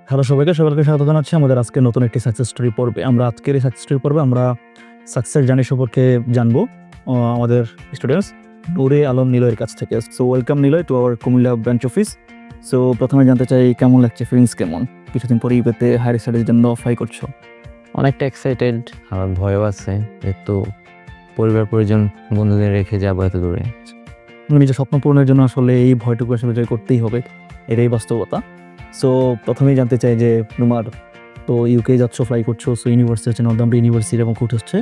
Hello সবাইকে, সকলকে স্বাগত জানাচ্ছি আমাদের আজকের নতুন একটি সাকসেস স্টোরি পর্বে। আমরা আজকের এই সাকসেস স্টোরি পর্বে আমরা সাকসেস জার্নি সম্পর্কে জানবো আমাদের স্টুডেন্টস নূরে আলম নিলয়ের কাছ থেকে। So welcome Niloy to our Comilla branch office. So প্রথমে জানতে চাই কেমন লাগছে, ফিলিংস কেমন? কিছুদিন পরে ইউকেতে হায়ার স্টাডিজের জন্য অ্যাপ্লাই করছো। অনেকটা এক্সাইটেড, আমার ভয়ও আছে যেহেতু পরিবার পরিজন বন্ধুদের রেখে যাবো এত দূরে। নিজের স্বপ্ন পূরণের জন্য আসলে এই ভয়টুকু আসলে জয় করতেই হবে, এটাই বাস্তবতা। সো প্রথমেই জানতে চাই যে তোমার তো ইউকে যাচ্ছ, ফ্লাই করছো, সো ইউনিভার্সিটি হচ্ছে নর্দাম্পটন ইউনিভার্সিটি এবং কোর্স হচ্ছে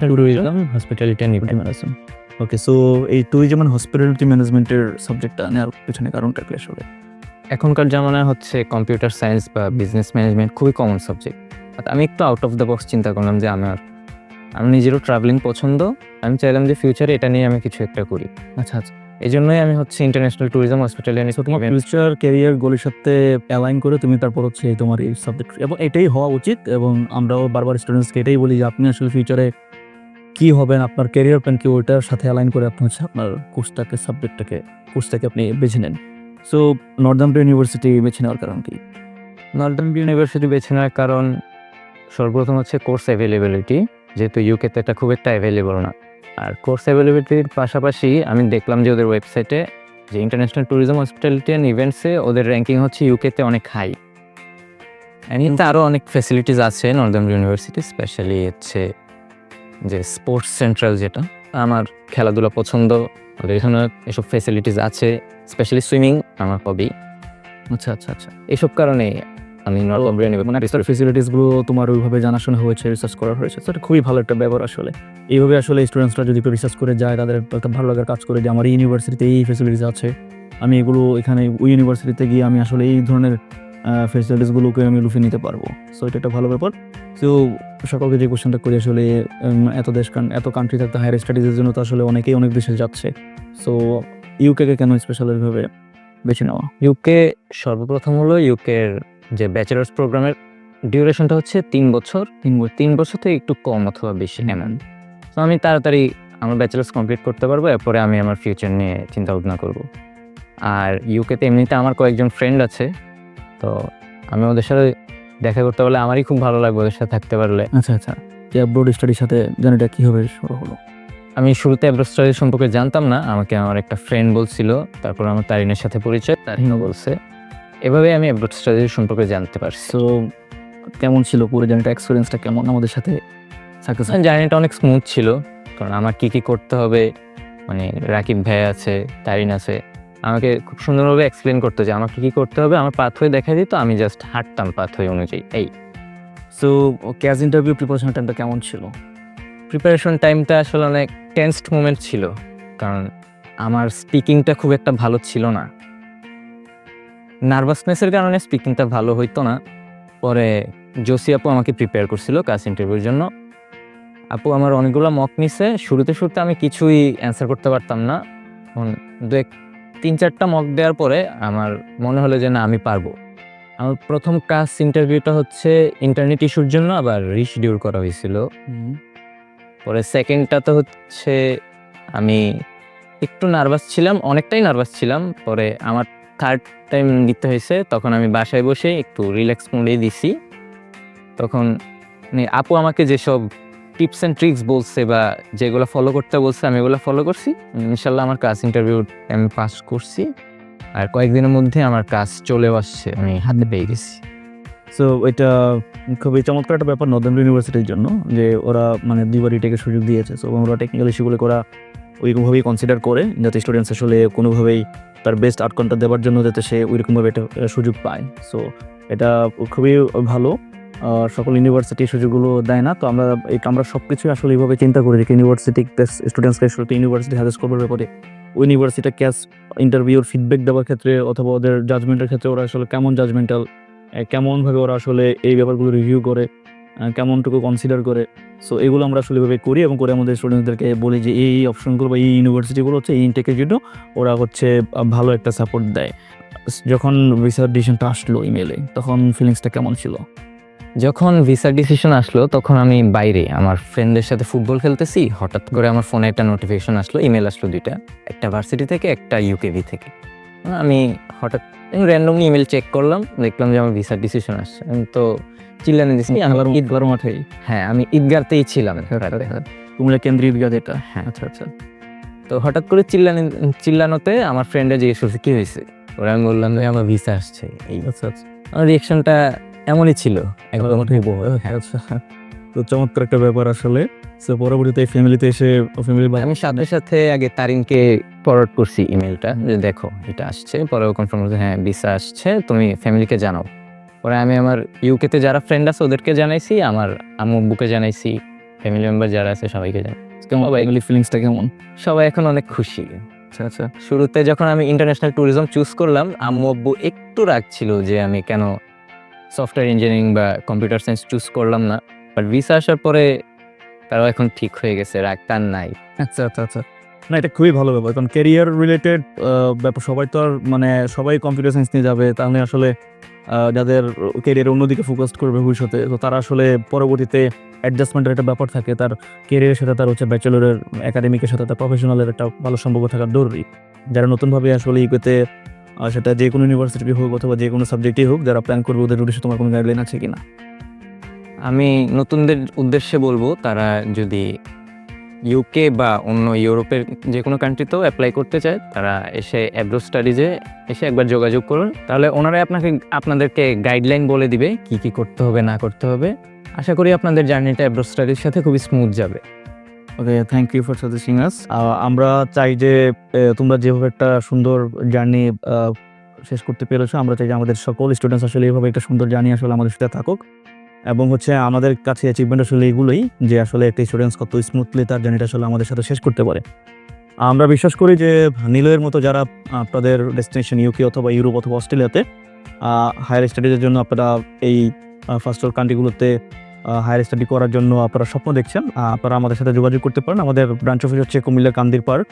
tourism, hospitality and event management. Okay, so এই ট্যুরিজম অ্যান্ড হসপিটালিটি ম্যানেজমেন্টের সাবজেক্টটা নেওয়ার পেছনে কারণটা কি আসলে? এখনকার জামানায় হচ্ছে কম্পিউটার সায়েন্স বা বিজনেস ম্যানেজমেন্ট খুবই কমন সাবজেক্ট। আমি একটু আউট অফ দ্য বক্স চিন্তা করলাম যে আমার নিজেরও ট্রাভেলিং পছন্দ, আমি চাইলাম যে ফিউচারে এটা নিয়ে আমি কিছু একটা করি। আচ্ছা আচ্ছা, এই জন্যই আমি হচ্ছে ইন্টারন্যাশনাল ট্যুরিজম, হসপিটালিটি সো তোমার ফিউচার ক্যারিয়ার গোলের সাথে অ্যালাইন করে তুমি তারপর হচ্ছে তোমার এই সাবজেক্ট, এবং এটাই হওয়া উচিত। এবং আমরাও বারবার স্টুডেন্টসকে এটাই বলি যে আপনি আসলে ফিউচারে কী হবেন, আপনার ক্যারিয়ার প্ল্যান কি, ওইটার সাথে অ্যালাইন করে আপনি হচ্ছে আপনার কোর্সটাকে আপনি বেছে নেন। সো নর্দাম্পটন ইউনিভার্সিটি বেছে নেওয়ার কারণ কি? নর্দার্ন ইউনিভার্সিটি বেছে নেওয়ার কারণ সর্বপ্রথম হচ্ছে কোর্স অ্যাভেলেবিলিটি, যেহেতু ইউকেতে এটা খুব একটা অ্যাভেলেবল না। আর কোর্স অ্যাভেলেবিলিটির পাশাপাশি আমি দেখলাম যে ওদের ওয়েবসাইটে যে ইন্টারন্যাশনাল ট্যুরিজম, হসপিটালিটি অ্যান্ড ইভেন্টসে ওদের র্যাঙ্কিং হচ্ছে ইউকেতে অনেক হাই। এতে আরও অনেক ফ্যাসিলিটিস আছে নর্দার্ন ইউনিভার্সিটি, স্পেশালি হচ্ছে যে স্পোর্টস সেন্ট্রাল, যেটা আমার খেলাধুলা পছন্দ, ওদের এখানে এসব ফ্যাসিলিটিস আছে। স্পেশালি সুইমিং আমার হবি। আচ্ছা আচ্ছা আচ্ছা, এইসব কারণে আমি নর্দার্ন মানে ফেসিলিটিসগুলো তোমার ওইভাবে জানাশোনা হয়েছে, রিসার্চ করা হয়েছে, তো এটা খুবই ভালো একটা ব্যাপার আসলে। এইভাবে আসলে স্টুডেন্টসরা যদি একটু রিসার্চ করে যায়, তাদের একটা ভালো লাগার কাজ করে যে আমার এই ইউনিভার্সিটিতে এই ফেসিলিটিস আছে, আমি এগুলো এখানে ওই ইউনিভার্সিটিতে গিয়ে আমি আসলে এই ধরনের ফেসিলিটিসগুলোকে আমি লুফে নিতে পারবো। সো এটা একটা ভালো ব্যাপার। সো সকলকে যে কোশ্চেনটা করি আসলে, এত কান্ট্রি থাকতে হায়ার স্টাডিজের জন্য তো আসলে অনেকেই অনেক দেশে যাচ্ছে। সো ইউকেকে কেন স্পেশালভাবে বেছে নেওয়া? ইউকে সর্বপ্রথম হলো ইউকের যে ব্যাচেলার্স প্রোগ্রামের ডিউরেশনটা হচ্ছে 3 বছর। 3 বছর থেকে একটু কম অথবা বেশি এমন। তো আমি তাড়াতাড়ি আমার ব্যাচেলার্স কমপ্লিট করতে পারবো, এরপরে আমি আমার ফিউচার নিয়ে চিন্তা ভাবনা করবো। আর ইউকেতে এমনিতে আমার কয়েকজন ফ্রেন্ড আছে, তো আমি ওদের সাথে দেখা করতে পারলে আমারই খুব ভালো লাগবে, ওদের সাথে থাকতে পারলে। আচ্ছা আচ্ছা, যে অ্যাব্রোড স্টাডির সাথে জার্নিটা কীভাবে শুরু হলো? আমি শুরুতে অ্যাব্রোড স্টাডিজ সম্পর্কে জানতাম না, আমাকে আমার একটা ফ্রেন্ড বলছিল, তারপর আমার তারিনের সাথে পরিচয়, তারিনও বলছে, এভাবে আমি অ্যাব্রোড স্টাডিজ সম্পর্কে জানতে পারছি। সো কেমন ছিল পুরো জার্নিটা, এক্সপিরিয়েন্সটা কেমন আমাদের সাথে? জার্নিটা অনেক স্মুথ ছিল, কারণ আমার কী কী করতে হবে, মানে রাকিব ভাই আছে, তারিন আছে, আমাকে খুব সুন্দরভাবে এক্সপ্লেন করতো যে আমার কী করতে হবে, আমার পাথওয়ে দেখাই দিত, আমি জাস্ট হাঁটতাম পাথওয়ে অনুযায়ী। এই সো ক্যাজ ইন্টারভিউ প্রিপারেশন টাইমটা কেমন ছিল? প্রিপারেশন টাইমটা আসলে অনেক টেন্সড মোমেন্ট ছিল, কারণ আমার স্পিকিংটা খুব একটা ভালো ছিল না। নার্ভাসনেসের কারণে স্পিকিংটা ভালো হইতো না। পরে জোসি আপু আমাকে প্রিপেয়ার করছিল কাজ ইন্টারভিউর জন্য। আপু আমার অনেকগুলো মক নিছে, শুরুতে আমি কিছুই অ্যান্সার করতে পারতাম না। 3-4টা মক দেওয়ার পরে আমার মনে হলো যে না, আমি পারবো। আমার প্রথম কাজ ইন্টারভিউটা হচ্ছে ইন্টারনেট ইস্যুর জন্য আবার রিশিডিউল করা হয়েছিল। পরে সেকেন্ডটাতে হচ্ছে আমি একটু নার্ভাস ছিলাম, অনেকটাই নার্ভাস ছিলাম। পরে আমার থার্ড টাইম দিতে হয়েছে, তখন আমি বাসায় বসে একটু রিল্যাক্স মোডে দিছি। তখন আপু আমাকে যেসব টিপস অ্যান্ড ট্রিক্স বলছে বা যেগুলো ফলো করতে বলছে, আমি এগুলো ফলো করছি। ইনশাল্লাহ আমার কাজ ইন্টারভিউ আমি পাস করছি, আর কয়েকদিনের মধ্যে আমার কাজ চলেও আসছে, আমি হাতে পেয়ে গেছি। সো এটা খুবই চমৎকার একটা ব্যাপার নর্দার্ন ইউনিভার্সিটির জন্য, যে ওরা মানে দুইবার রিটেকের সুযোগ দিয়েছে। সো ওরা টেকনিক্যাল ইস্যুগুলো ওরা ওইরকমভাবেই কনসিডার করে, যাতে স্টুডেন্টস আসলে কোনোভাবেই তার বেস্ট আউটকামটা দেওয়ার জন্য যাতে সে ওইরকমভাবে একটা সুযোগ পায়। সো এটা খুবই ভালো। সকল ইউনিভার্সিটি সুযোগগুলো দেয় না। তো আমরা সব কিছুই আসলে এইভাবে চিন্তা করি যে ইউনিভার্সিটি স্টুডেন্টসকে আসলে ইউনিভার্সিটি হাজার করবার ব্যাপারে ওই ইউনিভার্সিটি ক্যাশ ইন্টারভিউর ফিডব্যাক দেওয়ার ক্ষেত্রে অথবা ওদের জাজমেন্টের ক্ষেত্রে ওরা আসলে কেমন জাজমেন্টাল, কেমনভাবে ওরা আসলে এই ব্যাপারগুলো রিভিউ করে, কেমনটুকু কনসিডার করে। সো এগুলো আমরা আসলে এভাবে করি এবং করে আমাদের স্টুডেন্টসদেরকে বলি যে এই অপশনগুলো বা এই ইউনিভার্সিটিগুলো হচ্ছে এই ইনটেকের জন্য ওরা হচ্ছে ভালো একটা সাপোর্ট দেয়। যখন ভিসার ডিসিশনটা আসলো ইমেলে, তখন ফিলিংসটা কেমন ছিল? যখন ভিসার ডিসিশন আসলো তখন আমি বাইরে আমার ফ্রেন্ডদের সাথে ফুটবল খেলতেছি, হঠাৎ করে আমার ফোনে একটা নোটিফিকেশন আসলো, ইমেল আসলো দুইটা, একটা ভার্সিটি থেকে, একটা ইউকেভি থেকে। আমি হঠাৎ র্যান্ডমলি ইমেল চেক করলাম, দেখলাম যে আমার ভিসার ডিসিশন আসছে। আমি তো চিল্লানি দিছি, ঈদগার মাঠেই। হ্যাঁ আমি ঈদগাতেই ছিলাম রাতে। কুমিল্লা কেন্দ্রীয় ঈদগাহ যেটা। হ্যাঁ। আচ্ছা আচ্ছা। তো হঠাৎ করে চিল্লানোতে আমার ফ্রেন্ডে জিজ্ঞেস করছে কি হয়েছে, ওরা আমি বললাম যে আমার ভিসা আসছে। এই আচ্ছা আচ্ছা। আমার রিয়েকশনটা এমনই ছিল একদম। আচ্ছা। তো চমৎকার একটা ব্যাপার আসলে। সো পরবর্তীতে ফ্যামিলিতে এসে ফ্যামিলি আমি সাথে সাথে আগে তারিনকে ফরওয়ার্ড করছি ইমেলটা যে দেখো এটা আসছে, পরে কনফার্ম করছে হ্যাঁ ভিসা আসছে, তুমি ফ্যামিলিকে জানাও। পরে আমি আমার ইউকেতে যারা ফ্রেন্ড আছে ওদেরকে জানাইছি, আমার আম্মু আব্বুকে জানাইছি, ফ্যামিলি মেম্বার যারা আছে সবাইকে জানাই। কেমন ফ্যামিলি ফিলিংসটা কেমন? সবাই এখন অনেক খুশি। আচ্ছা আচ্ছা। শুরুতে যখন আমি ইন্টারন্যাশনাল ট্যুরিজম চুজ করলাম, আম্মু আব্বু একটু রাগ ছিল যে আমি কেন সফটওয়্যার ইঞ্জিনিয়ারিং বা কম্পিউটার সায়েন্স চুজ করলাম না, বাট ভিসা আসার পরে তারাও এখন ঠিক হয়ে গেছে, রাগ টান নাই। আচ্ছা আচ্ছা আচ্ছা। না এটা খুবই ভালো ব্যাপার, কারণ ক্যারিয়ার রিলেটেড ব্যাপার সবাই তো আর মানে সবাই কম্পিউটার সায়েন্স নিয়ে যাবে তা মানে আসলে যাদের ক্যারিয়ার অন্যদিকে ফোকাস করবে ভবিষ্যতে, তো তারা আসলে পরবর্তীতে অ্যাডজাস্টমেন্টের একটা ব্যাপার থাকে, তার ক্যারিয়ারের সাথে তার হচ্ছে ব্যাচেলরের একাডেমিকের সাথে তার প্রফেশনালের একটা ভালো সম্পর্ক থাকা জরুরি। যারা নতুনভাবে আসলে ইউকেতে সেটা যে কোনো ইউনিভার্সিটি হোক অথবা যে কোনো সাবজেক্টেই হোক যারা প্ল্যান করবে, ওদের উদ্দেশ্যে তোমার কোনো গাইডলাইন আছে কিনা? আমি নতুনদের উদ্দেশ্যে বলবো তারা যদি ইউকে বা অন্য ইউরোপের যে কোনো কান্ট্রিতেও অ্যাপ্লাই করতে চায়, তারা এসে অ্যাব্রোড স্টাডিজে এসে একবার যোগাযোগ করুন, তাহলে ওনারাই আপনাদেরকে গাইডলাইন বলে দিবে কি কি করতে হবে না করতে হবে। আশা করি আপনাদের জার্নিটা অ্যাব্রোড স্টাডির সাথে খুবই স্মুথ যাবে। ওকে, থ্যাংক ইউ ফর সাজেস্টিং আস। আমরা চাই যে তোমরা যেভাবে একটা সুন্দর জার্নি শেষ করতে পেরেছো, আমরা চাই যে আমাদের সকল স্টুডেন্টস আসলে এইভাবে একটা সুন্দর জার্নি আসলে আমাদের সাথে থাকুক, এবং হচ্ছে আমাদের কাছে অ্যাচিভমেন্ট আসলে এগুলোই যে আসলে একটা স্টুডেন্টস কত স্মুথলি তার জার্নিটা আসলে আমাদের সাথে শেষ করতে পারে। আমরা বিশ্বাস করি যে নিলয়ের মতো যারা আপনাদের ডেস্টিনেশন ইউকে অথবা ইউরোপ অথবা অস্ট্রেলিয়াতে হায়ার স্টাডিজের জন্য আপনারা এই ফার্স্ট ওয়ার্ল্ড কান্ট্রিগুলোতে হায়ার স্টাডি করার জন্য আপনারা স্বপ্ন দেখছেন, আপনারা আমাদের সাথে যোগাযোগ করতে পারেন। আমাদের ব্রাঞ্চ অফিস হচ্ছে কুমিল্লা কান্দির পার্ক,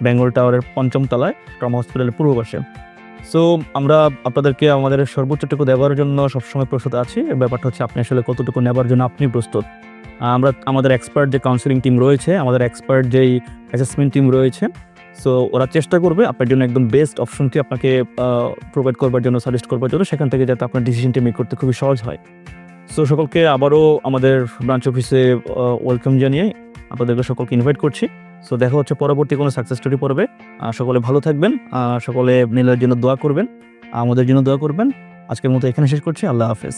বেঙ্গল টাওয়ারের ৫ম তলায়, ট্রমা হসপিটালের পূর্ব পাশে। সো আমরা আপনাদেরকে আমাদের সর্বোচ্চটুকু দেওয়ার জন্য সবসময় প্রস্তুত আছি। ব্যাপারটা হচ্ছে আপনি আসলে কতটুকু নেবার জন্য আপনি প্রস্তুত। আমরা আমাদের এক্সপার্ট যে কাউন্সিলিং টিম রয়েছে, আমাদের এক্সপার্ট যেই অ্যাসেসমেন্ট টিম রয়েছে, সো ওরা চেষ্টা করবে আপনার জন্য একদম বেস্ট অপশনটি আপনাকে প্রোভাইড করবার জন্য, সাজেস্ট করবার জন্য, সেখান থেকে যাতে আপনার ডিসিশনটি মেক করতে খুবই সহজ হয়। সো সকলকে আবারও আমাদের ব্রাঞ্চ অফিসে ওয়েলকাম জানিয়ে আপনাদেরকে সকলকে ইনভাইট করছি। সো দেখা হচ্ছে পরবর্তী কোনো সাকসেস স্টোরি পড়বে। সকলে ভালো থাকবেন, সকলে নীলের জন্য দোয়া করবেন, আমাদের জন্য দোয়া করবেন। আজকের মতো এখানে শেষ করছি। আল্লাহ হাফেজ।